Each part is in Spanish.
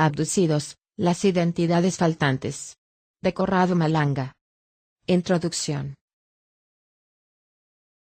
Abducidos, las identidades faltantes. De Corrado Malanga. Introducción.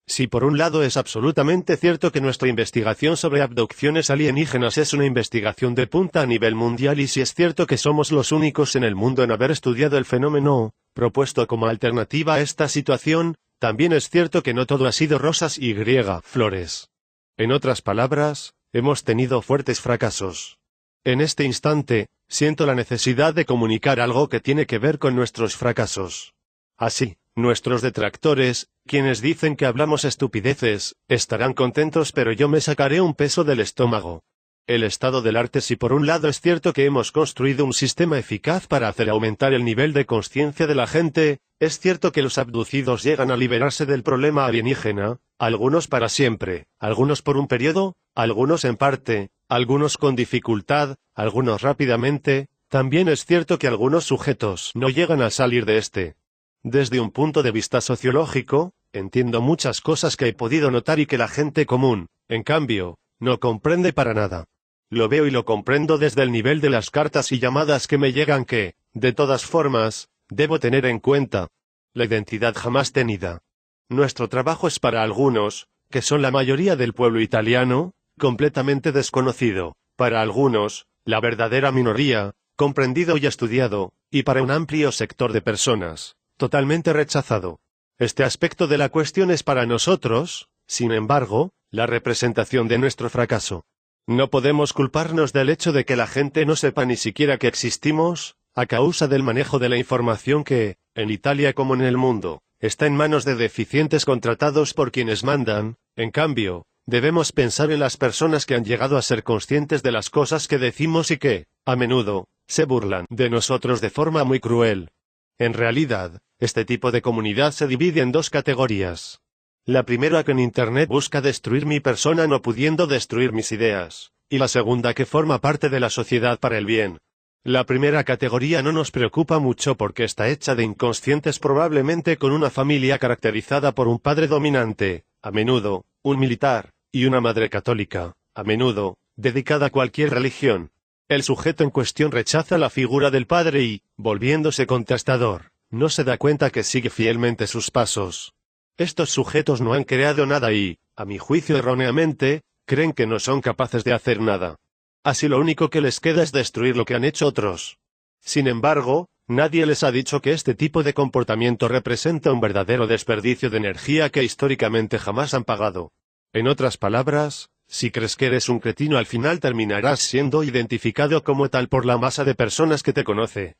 Si por un lado es absolutamente cierto que nuestra investigación sobre abducciones alienígenas es una investigación de punta a nivel mundial y si es cierto que somos los únicos en el mundo en haber estudiado el fenómeno, propuesto como alternativa a esta situación, también es cierto que no todo ha sido rosas y flores. En otras palabras, hemos tenido fuertes fracasos. En este instante, siento la necesidad de comunicar algo que tiene que ver con nuestros fracasos. Así, nuestros detractores, quienes dicen que hablamos estupideces, estarán contentos pero yo me sacaré un peso del estómago. El estado del arte. Si por un lado es cierto que hemos construido un sistema eficaz para hacer aumentar el nivel de conciencia de la gente, es cierto que los abducidos llegan a liberarse del problema alienígena, algunos para siempre, algunos por un periodo, algunos en parte, algunos con dificultad, algunos rápidamente. También es cierto que algunos sujetos no llegan a salir de este. Desde un punto de vista sociológico, entiendo muchas cosas que he podido notar y que la gente común, en cambio, no comprende para nada. Lo veo y lo comprendo desde el nivel de las cartas y llamadas que me llegan que, de todas formas, debo tener en cuenta. La identidad jamás tenida. Nuestro trabajo es para algunos, que son la mayoría del pueblo italiano, completamente desconocido, para algunos, la verdadera minoría, comprendido y estudiado, y para un amplio sector de personas, totalmente rechazado. Este aspecto de la cuestión es para nosotros, sin embargo, la representación de nuestro fracaso. No podemos culparnos del hecho de que la gente no sepa ni siquiera que existimos, a causa del manejo de la información que, en Italia como en el mundo, está en manos de deficientes contratados por quienes mandan. En cambio, debemos pensar en las personas que han llegado a ser conscientes de las cosas que decimos y que, a menudo, se burlan de nosotros de forma muy cruel. En realidad, este tipo de comunidad se divide en dos categorías. La primera que en Internet busca destruir mi persona no pudiendo destruir mis ideas, y la segunda que forma parte de la sociedad para el bien. La primera categoría no nos preocupa mucho porque está hecha de inconscientes probablemente con una familia caracterizada por un padre dominante, a menudo, un militar, y una madre católica, a menudo, dedicada a cualquier religión. El sujeto en cuestión rechaza la figura del padre y, volviéndose contestador, no se da cuenta que sigue fielmente sus pasos. Estos sujetos no han creado nada y, a mi juicio erróneamente, creen que no son capaces de hacer nada. Así lo único que les queda es destruir lo que han hecho otros. Sin embargo, nadie les ha dicho que este tipo de comportamiento representa un verdadero desperdicio de energía que históricamente jamás han pagado. En otras palabras, si crees que eres un cretino al final terminarás siendo identificado como tal por la masa de personas que te conoce.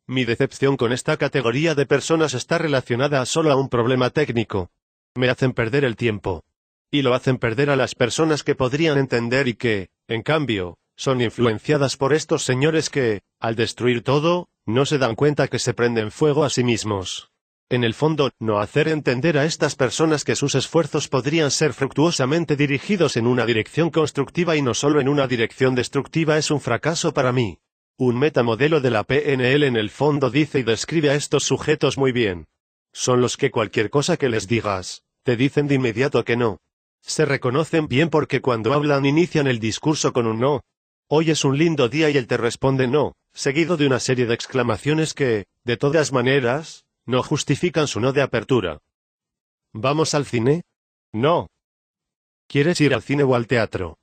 Mi decepción con esta categoría de personas está relacionada solo a un problema técnico. Me hacen perder el tiempo. Y lo hacen perder a las personas que podrían entender y que, en cambio, son influenciadas por estos señores que, al destruir todo, no se dan cuenta que se prenden fuego a sí mismos. En el fondo, no hacer entender a estas personas que sus esfuerzos podrían ser fructuosamente dirigidos en una dirección constructiva y no solo en una dirección destructiva es un fracaso para mí. Un metamodelo de la PNL en el fondo dice y describe a estos sujetos muy bien. Son los que cualquier cosa que les digas, te dicen de inmediato que no. Se reconocen bien porque cuando hablan inician el discurso con un no. Hoy es un lindo día y él te responde no, seguido de una serie de exclamaciones que, de todas maneras, no justifican su no de apertura. ¿Vamos al cine? No. ¿Quieres ir al cine o al teatro?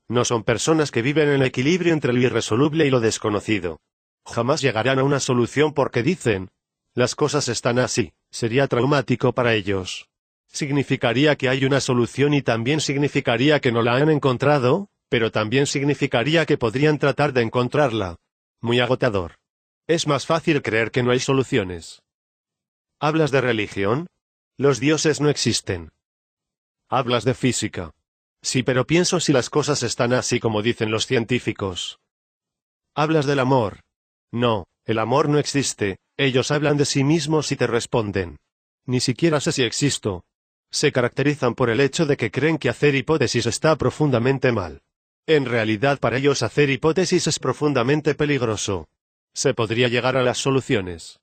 No son personas que viven en el equilibrio entre lo irresoluble y lo desconocido. Jamás llegarán a una solución porque dicen, las cosas están así, sería traumático para ellos. Significaría que hay una solución y también significaría que no la han encontrado, pero también significaría que podrían tratar de encontrarla. Muy agotador. Es más fácil creer que no hay soluciones. ¿Hablas de religión? Los dioses no existen. ¿Hablas de física? Sí, pero pienso si las cosas están así como dicen los científicos. ¿Hablas del amor? No, el amor no existe, ellos hablan de sí mismos y te responden. Ni siquiera sé si existo. Se caracterizan por el hecho de que creen que hacer hipótesis está profundamente mal. En realidad para ellos hacer hipótesis es profundamente peligroso. Se podría llegar a las soluciones.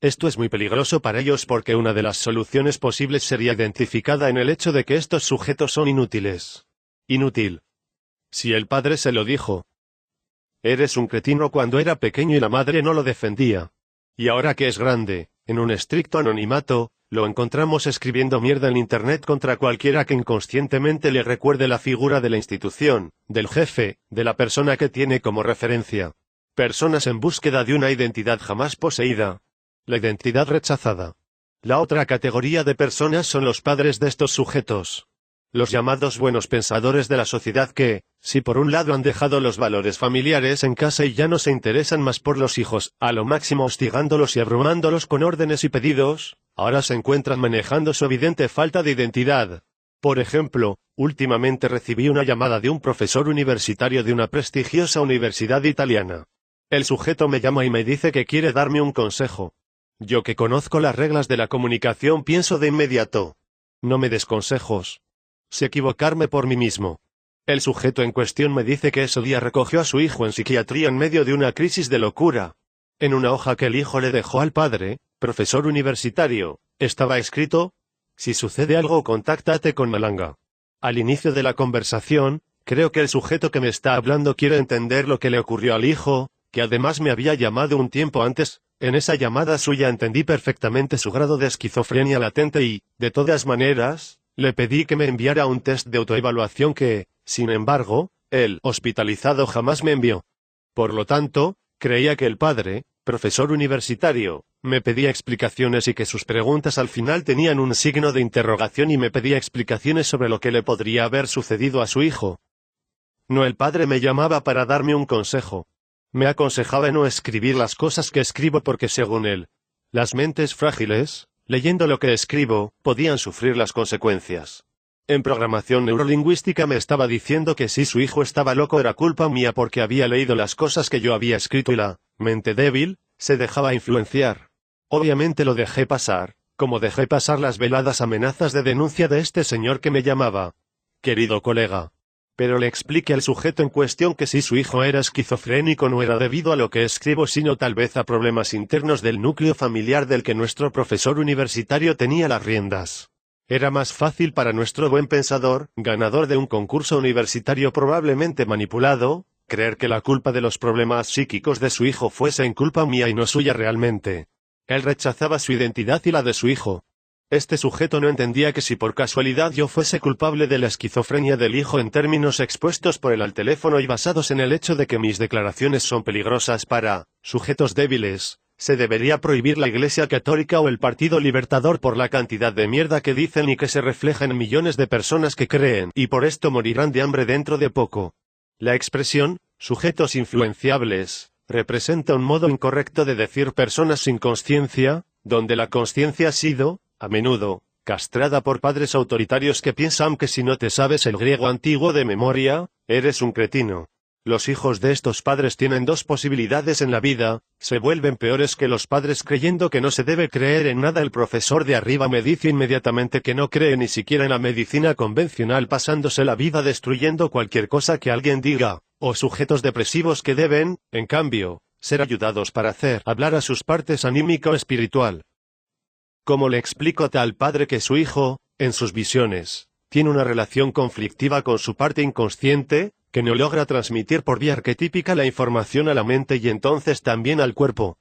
Esto es muy peligroso para ellos porque una de las soluciones posibles sería identificada en el hecho de que estos sujetos son inútiles. Inútil. Si el padre se lo dijo. Eres un cretino cuando era pequeño y la madre no lo defendía. Y ahora que es grande, en un estricto anonimato, lo encontramos escribiendo mierda en internet contra cualquiera que inconscientemente le recuerde la figura de la institución, del jefe, de la persona que tiene como referencia. Personas en búsqueda de una identidad jamás poseída. La identidad rechazada. La otra categoría de personas son los padres de estos sujetos. Los llamados buenos pensadores de la sociedad que, si por un lado han dejado los valores familiares en casa y ya no se interesan más por los hijos, a lo máximo hostigándolos y abrumándolos con órdenes y pedidos, ahora se encuentran manejando su evidente falta de identidad. Por ejemplo, últimamente recibí una llamada de un profesor universitario de una prestigiosa universidad italiana. El sujeto me llama y me dice que quiere darme un consejo. Yo que conozco las reglas de la comunicación pienso de inmediato. No me des consejos. Sé equivocarme por mí mismo. El sujeto en cuestión me dice que ese día recogió a su hijo en psiquiatría en medio de una crisis de locura. En una hoja que el hijo le dejó al padre, profesor universitario, estaba escrito: si sucede algo contáctate con Malanga. Al inicio de la conversación, creo que el sujeto que me está hablando quiere entender lo que le ocurrió al hijo, que además me había llamado un tiempo antes. En esa llamada suya entendí perfectamente su grado de esquizofrenia latente y, de todas maneras, le pedí que me enviara un test de autoevaluación que, sin embargo, el hospitalizado jamás me envió. Por lo tanto, creía que el padre, profesor universitario, me pedía explicaciones y que sus preguntas al final tenían un signo de interrogación y me pedía explicaciones sobre lo que le podría haber sucedido a su hijo. No, el padre me llamaba para darme un consejo. Me aconsejaba no escribir las cosas que escribo porque según él, las mentes frágiles, leyendo lo que escribo, podían sufrir las consecuencias. En programación neurolingüística me estaba diciendo que si su hijo estaba loco era culpa mía porque había leído las cosas que yo había escrito y la mente débil se dejaba influenciar. Obviamente lo dejé pasar, como dejé pasar las veladas amenazas de denuncia de este señor que me llamaba. Querido colega. Pero le expliqué al sujeto en cuestión que si su hijo era esquizofrénico no era debido a lo que escribo sino tal vez a problemas internos del núcleo familiar del que nuestro profesor universitario tenía las riendas. Era más fácil para nuestro buen pensador, ganador de un concurso universitario probablemente manipulado, creer que la culpa de los problemas psíquicos de su hijo fuese en culpa mía y no suya realmente. Él rechazaba su identidad y la de su hijo. Este sujeto no entendía que si por casualidad yo fuese culpable de la esquizofrenia del hijo en términos expuestos por él al teléfono y basados en el hecho de que mis declaraciones son peligrosas para sujetos débiles, se debería prohibir la Iglesia Católica o el Partido Libertador por la cantidad de mierda que dicen y que se refleja en millones de personas que creen y por esto morirán de hambre dentro de poco. La expresión, sujetos influenciables, representa un modo incorrecto de decir personas sin conciencia, donde la conciencia ha sido, a menudo, castrada por padres autoritarios que piensan que si no te sabes el griego antiguo de memoria, eres un cretino. Los hijos de estos padres tienen dos posibilidades en la vida, se vuelven peores que los padres creyendo que no se debe creer en nada. El profesor de arriba me dice inmediatamente que no cree ni siquiera en la medicina convencional pasándose la vida destruyendo cualquier cosa que alguien diga, o sujetos depresivos que deben, en cambio, ser ayudados para hacer hablar a sus partes anímica o espiritual. ¿Cómo le explico a tal padre que su hijo, en sus visiones, tiene una relación conflictiva con su parte inconsciente, que no logra transmitir por vía arquetípica la información a la mente y entonces también al cuerpo?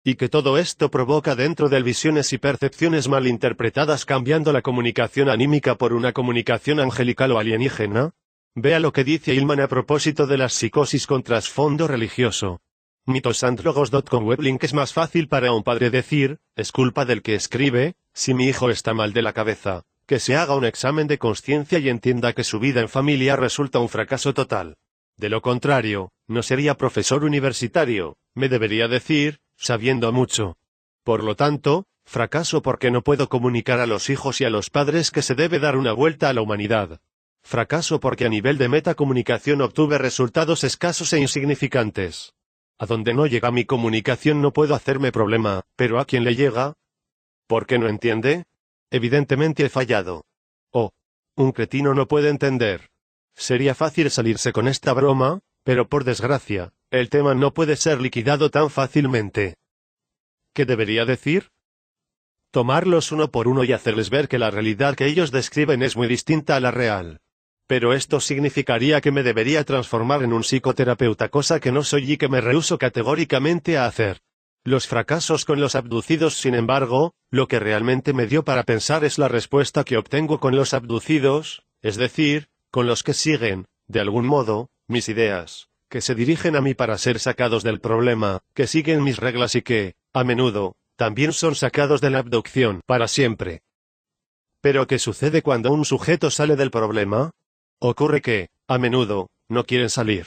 Y que todo esto provoca dentro de él visiones y percepciones malinterpretadas cambiando la comunicación anímica por una comunicación angelical o alienígena. Vea lo que dice Hillman a propósito de las psicosis con trasfondo religioso. mitosandlogos.com weblink. Es más fácil para un padre decir, es culpa del que escribe, si mi hijo está mal de la cabeza, que se haga un examen de conciencia y entienda que su vida en familia resulta un fracaso total. De lo contrario, no sería profesor universitario, me debería decir, sabiendo mucho. Por lo tanto, fracaso porque no puedo comunicar a los hijos y a los padres que se debe dar una vuelta a la humanidad. Fracaso porque a nivel de metacomunicación obtuve resultados escasos e insignificantes. A donde no llega mi comunicación no puedo hacerme problema, pero ¿a quién le llega? ¿Por qué no entiende? Evidentemente he fallado. Oh, un cretino no puede entender. Sería fácil salirse con esta broma, pero por desgracia, el tema no puede ser liquidado tan fácilmente. ¿Qué debería decir? Tomarlos uno por uno y hacerles ver que la realidad que ellos describen es muy distinta a la real. Pero esto significaría que me debería transformar en un psicoterapeuta, cosa que no soy y que me rehúso categóricamente a hacer. Los fracasos con los abducidos, sin embargo, lo que realmente me dio para pensar es la respuesta que obtengo con los abducidos, es decir, con los que siguen, de algún modo, mis ideas, que se dirigen a mí para ser sacados del problema, que siguen mis reglas y que, a menudo, también son sacados de la abducción para siempre. ¿Pero qué sucede cuando un sujeto sale del problema? Ocurre que, a menudo, no quieren salir.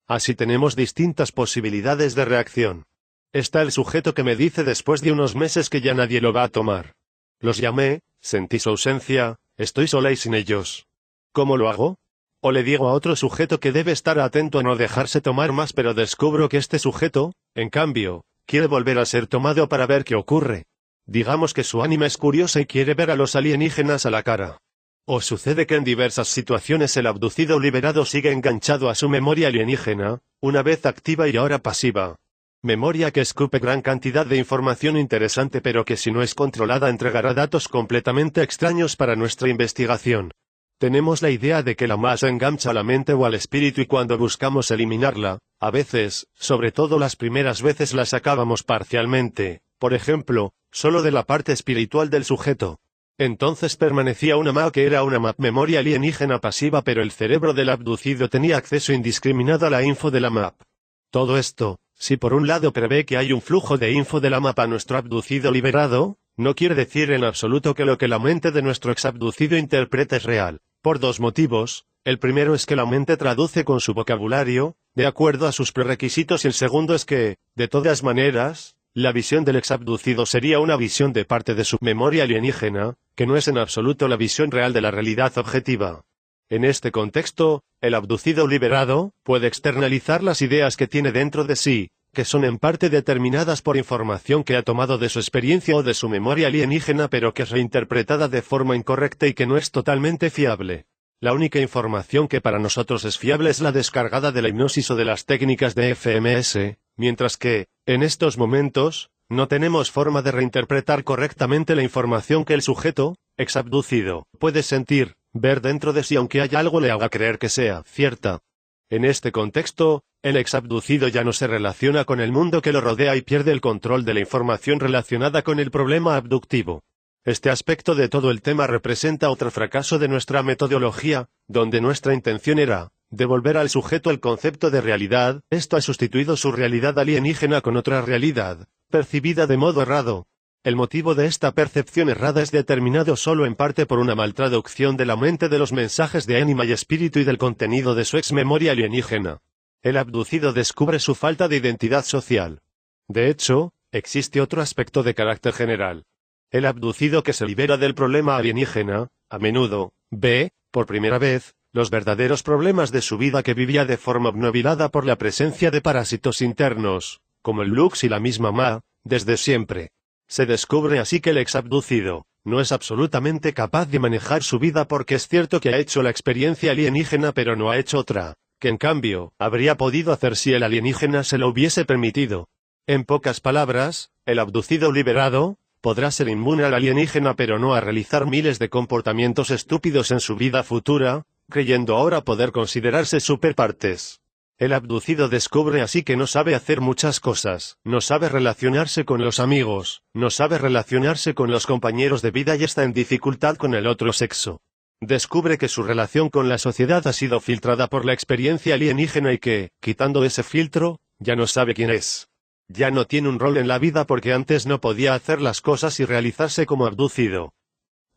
Así tenemos distintas posibilidades de reacción. Está el sujeto que me dice después de unos meses que ya nadie lo va a tomar. Los llamé, sentí su ausencia, estoy sola y sin ellos. ¿Cómo lo hago? O le digo a otro sujeto que debe estar atento a no dejarse tomar más, pero descubro que este sujeto, en cambio, quiere volver a ser tomado para ver qué ocurre. Digamos que su ánima es curiosa y quiere ver a los alienígenas a la cara. O sucede que en diversas situaciones el abducido liberado sigue enganchado a su memoria alienígena, una vez activa y ahora pasiva. Memoria que escupe gran cantidad de información interesante, pero que si no es controlada entregará datos completamente extraños para nuestra investigación. Tenemos la idea de que la masa engancha a la mente o al espíritu y cuando buscamos eliminarla, a veces, sobre todo las primeras veces, la sacábamos parcialmente, por ejemplo, solo de la parte espiritual del sujeto. Entonces permanecía una MAP que era una memoria alienígena pasiva, pero el cerebro del abducido tenía acceso indiscriminado a la info de la MAP. Todo esto, si por un lado prevé que hay un flujo de info de la MAP a nuestro abducido liberado, no quiere decir en absoluto que lo que la mente de nuestro exabducido interpreta es real, por dos motivos. El primero es que la mente traduce con su vocabulario, de acuerdo a sus prerequisitos, y el segundo es que, de todas maneras, la visión del exabducido sería una visión de parte de su memoria alienígena, que no es en absoluto la visión real de la realidad objetiva. En este contexto, el abducido liberado puede externalizar las ideas que tiene dentro de sí, que son en parte determinadas por información que ha tomado de su experiencia o de su memoria alienígena, pero que es reinterpretada de forma incorrecta y que no es totalmente fiable. La única información que para nosotros es fiable es la descargada de la hipnosis o de las técnicas de FMS, mientras que, en estos momentos, no tenemos forma de reinterpretar correctamente la información que el sujeto, exabducido, puede sentir, ver dentro de sí, aunque haya algo le haga creer que sea cierta. En este contexto, el exabducido ya no se relaciona con el mundo que lo rodea y pierde el control de la información relacionada con el problema abductivo. Este aspecto de todo el tema representa otro fracaso de nuestra metodología, donde nuestra intención era devolver al sujeto el concepto de realidad. Esto ha sustituido su realidad alienígena con otra realidad, percibida de modo errado. El motivo de esta percepción errada es determinado solo en parte por una mal traducción de la mente de los mensajes de ánima y espíritu y del contenido de su ex-memoria alienígena. El abducido descubre su falta de identidad social. De hecho, existe otro aspecto de carácter general. El abducido que se libera del problema alienígena, a menudo, ve, por primera vez, los verdaderos problemas de su vida que vivía de forma obnubilada por la presencia de parásitos internos, como el Lux y la misma Ma, desde siempre. Se descubre así que el exabducido no es absolutamente capaz de manejar su vida porque es cierto que ha hecho la experiencia alienígena pero no ha hecho otra, que en cambio habría podido hacer si el alienígena se lo hubiese permitido. En pocas palabras, el abducido liberado podrá ser inmune al alienígena pero no a realizar miles de comportamientos estúpidos en su vida futura, creyendo ahora poder considerarse superpartes. El abducido descubre así que no sabe hacer muchas cosas, no sabe relacionarse con los amigos, no sabe relacionarse con los compañeros de vida y está en dificultad con el otro sexo. Descubre que su relación con la sociedad ha sido filtrada por la experiencia alienígena y que, quitando ese filtro, ya no sabe quién es. Ya no tiene un rol en la vida porque antes no podía hacer las cosas y realizarse como abducido.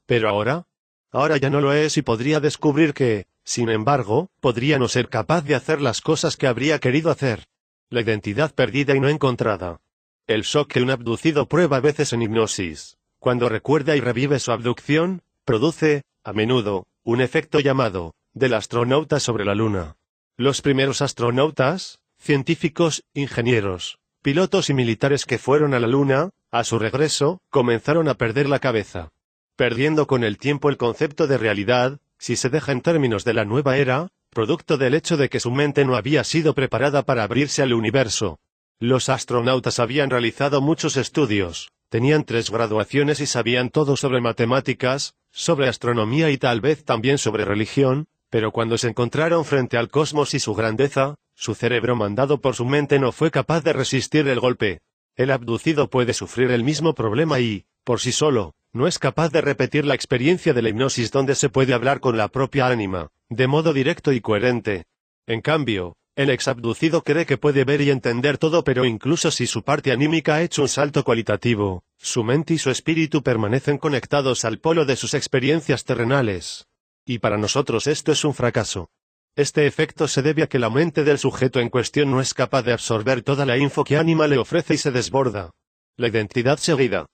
Pero ahora ya no lo es y podría descubrir que, sin embargo, podría no ser capaz de hacer las cosas que habría querido hacer. La identidad perdida y no encontrada. El shock que un abducido prueba a veces en hipnosis, cuando recuerda y revive su abducción, produce, a menudo, un efecto llamado, del astronauta sobre la Luna. Los primeros astronautas, científicos, ingenieros, pilotos y militares que fueron a la Luna, a su regreso, comenzaron a perder la cabeza. Perdiendo con el tiempo el concepto de realidad, si se deja en términos de la nueva era, producto del hecho de que su mente no había sido preparada para abrirse al universo. Los astronautas habían realizado muchos estudios, tenían 3 graduaciones y sabían todo sobre matemáticas, sobre astronomía y tal vez también sobre religión, Pero cuando se encontraron frente al cosmos y su grandeza, su cerebro mandado por su mente no fue capaz de resistir el golpe. El abducido puede sufrir el mismo problema y, por sí solo, no es capaz de repetir la experiencia de la hipnosis donde se puede hablar con la propia ánima, de modo directo y coherente. En cambio, el exabducido cree que puede ver y entender todo, pero incluso si su parte anímica ha hecho un salto cualitativo, su mente y su espíritu permanecen conectados al polo de sus experiencias terrenales. Y para nosotros esto es un fracaso. Este efecto se debe a que la mente del sujeto en cuestión no es capaz de absorber toda la info que ánima le ofrece y se desborda. La identidad seguida.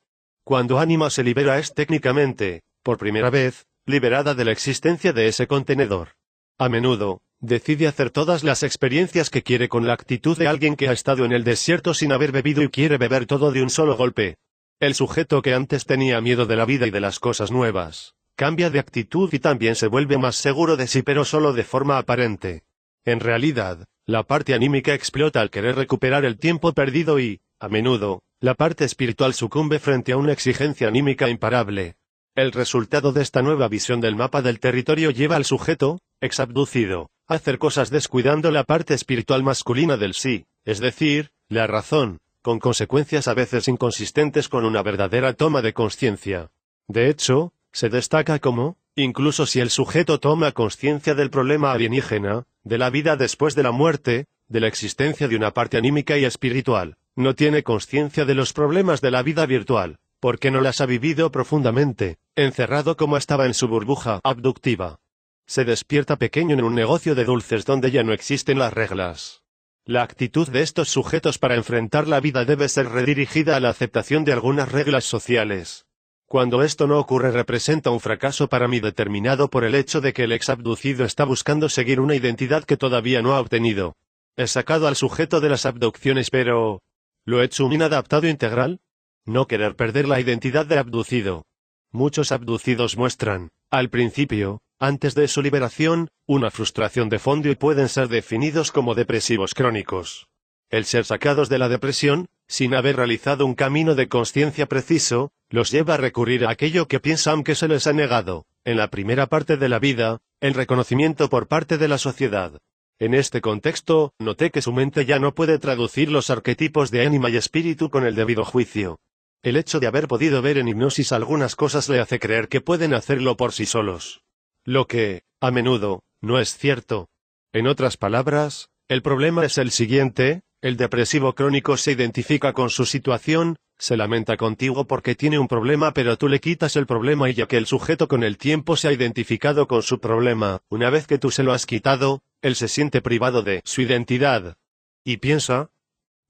Cuando ánima se libera es técnicamente, por primera vez, liberada de la existencia de ese contenedor. A menudo, decide hacer todas las experiencias que quiere con la actitud de alguien que ha estado en el desierto sin haber bebido y quiere beber todo de un solo golpe. El sujeto que antes tenía miedo de la vida y de las cosas nuevas, cambia de actitud y también se vuelve más seguro de sí, pero solo de forma aparente. En realidad, la parte anímica explota al querer recuperar el tiempo perdido y, a menudo, la parte espiritual sucumbe frente a una exigencia anímica imparable. El resultado de esta nueva visión del mapa del territorio lleva al sujeto, exabducido, a hacer cosas descuidando la parte espiritual masculina del sí, es decir, la razón, con consecuencias a veces inconsistentes con una verdadera toma de conciencia. De hecho, se destaca como, incluso si el sujeto toma conciencia del problema alienígena, de la vida después de la muerte, de la existencia de una parte anímica y espiritual, no tiene conciencia de los problemas de la vida virtual, porque no las ha vivido profundamente, encerrado como estaba en su burbuja abductiva. Se despierta pequeño en un negocio de dulces donde ya no existen las reglas. La actitud de estos sujetos para enfrentar la vida debe ser redirigida a la aceptación de algunas reglas sociales. Cuando esto no ocurre representa un fracaso para mí determinado por el hecho de que el exabducido está buscando seguir una identidad que todavía no ha obtenido. He sacado al sujeto de las abducciones, pero ¿lo he hecho un inadaptado integral? No querer perder la identidad del abducido. Muchos abducidos muestran, al principio, antes de su liberación, una frustración de fondo y pueden ser definidos como depresivos crónicos. El ser sacados de la depresión, sin haber realizado un camino de conciencia preciso, los lleva a recurrir a aquello que piensan que se les ha negado, en la primera parte de la vida, el reconocimiento por parte de la sociedad. En este contexto, noté que su mente ya no puede traducir los arquetipos de ánima y espíritu con el debido juicio. El hecho de haber podido ver en hipnosis algunas cosas le hace creer que pueden hacerlo por sí solos. Lo que, a menudo, no es cierto. En otras palabras, el problema es el siguiente: el depresivo crónico se identifica con su situación, se lamenta contigo porque tiene un problema, pero tú le quitas el problema y ya que el sujeto con el tiempo se ha identificado con su problema, una vez que tú se lo has quitado, él se siente privado de su identidad. Y piensa: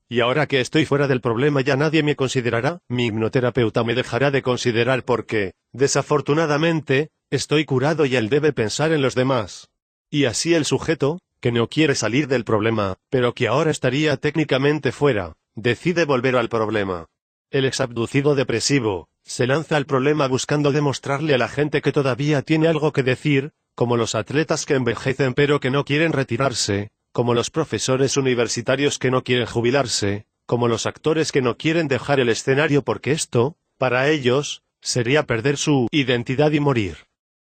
¿y ahora que estoy fuera del problema ya nadie me considerará? Mi hipnoterapeuta me dejará de considerar porque, desafortunadamente, estoy curado y él debe pensar en los demás. Y así el sujeto, que no quiere salir del problema, pero que ahora estaría técnicamente fuera, decide volver al problema. El exabducido depresivo se lanza al problema buscando demostrarle a la gente que todavía tiene algo que decir, como los atletas que envejecen pero que no quieren retirarse, como los profesores universitarios que no quieren jubilarse, como los actores que no quieren dejar el escenario porque esto, para ellos, sería perder su identidad y morir.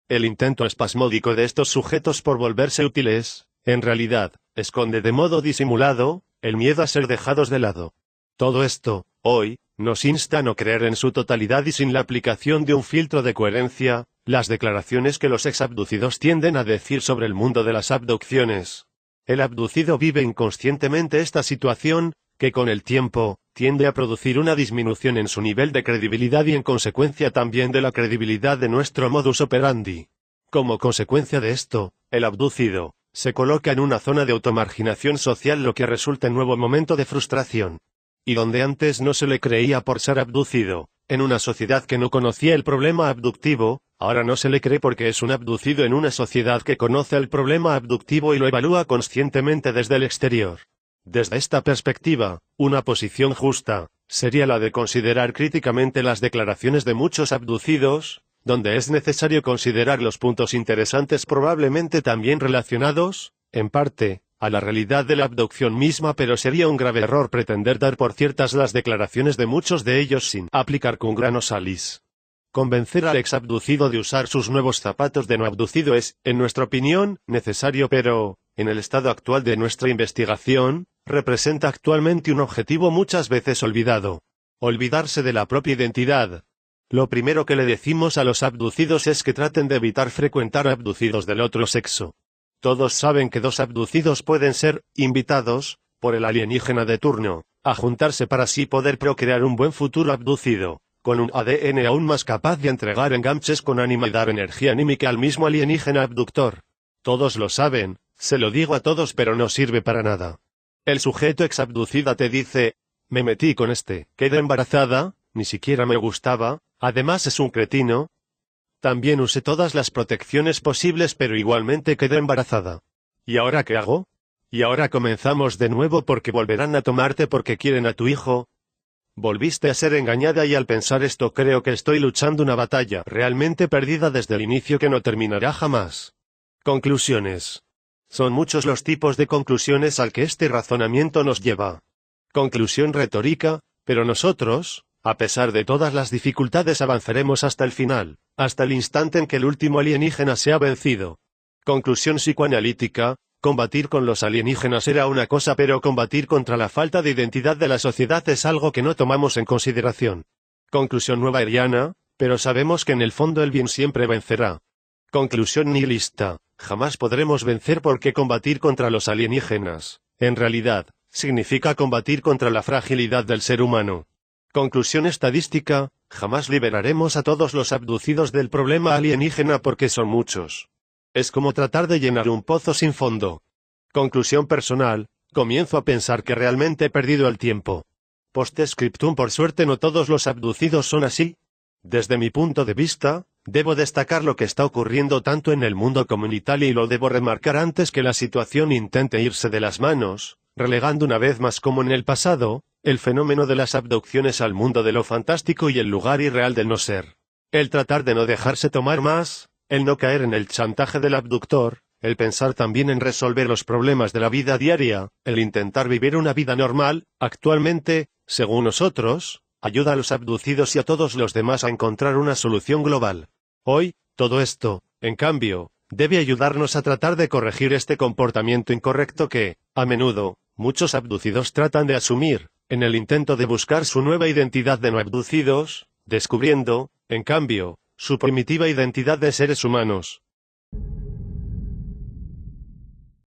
El intento espasmódico de estos sujetos por volverse útiles, en realidad, esconde de modo disimulado el miedo a ser dejados de lado. Todo esto, hoy, nos insta a no creer en su totalidad y sin la aplicación de un filtro de coherencia, las declaraciones que los exabducidos tienden a decir sobre el mundo de las abducciones. El abducido vive inconscientemente esta situación, que con el tiempo, tiende a producir una disminución en su nivel de credibilidad y en consecuencia también de la credibilidad de nuestro modus operandi. Como consecuencia de esto, el abducido se coloca en una zona de automarginación social, lo que resulta en nuevo momento de frustración. Y donde antes no se le creía por ser abducido, en una sociedad que no conocía el problema abductivo, ahora no se le cree porque es un abducido en una sociedad que conoce el problema abductivo y lo evalúa conscientemente desde el exterior. Desde esta perspectiva, una posición justa sería la de considerar críticamente las declaraciones de muchos abducidos, donde es necesario considerar los puntos interesantes probablemente también relacionados, en parte, a la realidad de la abducción misma, pero sería un grave error pretender dar por ciertas las declaraciones de muchos de ellos sin aplicar cum grano salis. Convencer al exabducido de usar sus nuevos zapatos de no abducido es, en nuestra opinión, necesario pero, en el estado actual de nuestra investigación, representa actualmente un objetivo muchas veces olvidado. Olvidarse de la propia identidad. Lo primero que le decimos a los abducidos es que traten de evitar frecuentar abducidos del otro sexo. Todos saben que dos abducidos pueden ser invitados, por el alienígena de turno, a juntarse para así poder procrear un buen futuro abducido, con un ADN aún más capaz de entregar enganches con ánima y dar energía anímica al mismo alienígena abductor. Todos lo saben, se lo digo a todos pero no sirve para nada. El sujeto exabducida te dice, me metí con este, quedé embarazada, ni siquiera me gustaba, además es un cretino. También usé todas las protecciones posibles pero igualmente quedé embarazada. ¿Y ahora qué hago? Y ahora comenzamos de nuevo porque volverán a tomarte porque quieren a tu hijo. Volviste a ser engañada y al pensar esto creo que estoy luchando una batalla realmente perdida desde el inicio que no terminará jamás. Conclusiones. Son muchos los tipos de conclusiones al que este razonamiento nos lleva. Conclusión retórica, pero nosotros, a pesar de todas las dificultades avanzaremos hasta el final, hasta el instante en que el último alienígena sea vencido. Conclusión psicoanalítica. Combatir con los alienígenas era una cosa pero combatir contra la falta de identidad de la sociedad es algo que no tomamos en consideración. Conclusión nuevaiana, pero sabemos que en el fondo el bien siempre vencerá. Conclusión nihilista, jamás podremos vencer porque combatir contra los alienígenas, en realidad, significa combatir contra la fragilidad del ser humano. Conclusión estadística, jamás liberaremos a todos los abducidos del problema alienígena porque son muchos. Es como tratar de llenar un pozo sin fondo. Conclusión personal, comienzo a pensar que realmente he perdido el tiempo. Postscriptum por suerte no todos los abducidos son así. Desde mi punto de vista, debo destacar lo que está ocurriendo tanto en el mundo como en Italia y lo debo remarcar antes que la situación intente irse de las manos, relegando una vez más como en el pasado, el fenómeno de las abducciones al mundo de lo fantástico y el lugar irreal del no ser. El tratar de no dejarse tomar más, el no caer en el chantaje del abductor, el pensar también en resolver los problemas de la vida diaria, el intentar vivir una vida normal, actualmente, según nosotros, ayuda a los abducidos y a todos los demás a encontrar una solución global. Hoy, todo esto, en cambio, debe ayudarnos a tratar de corregir este comportamiento incorrecto que, a menudo, muchos abducidos tratan de asumir, en el intento de buscar su nueva identidad de no abducidos, descubriendo, en cambio, su primitiva identidad de seres humanos.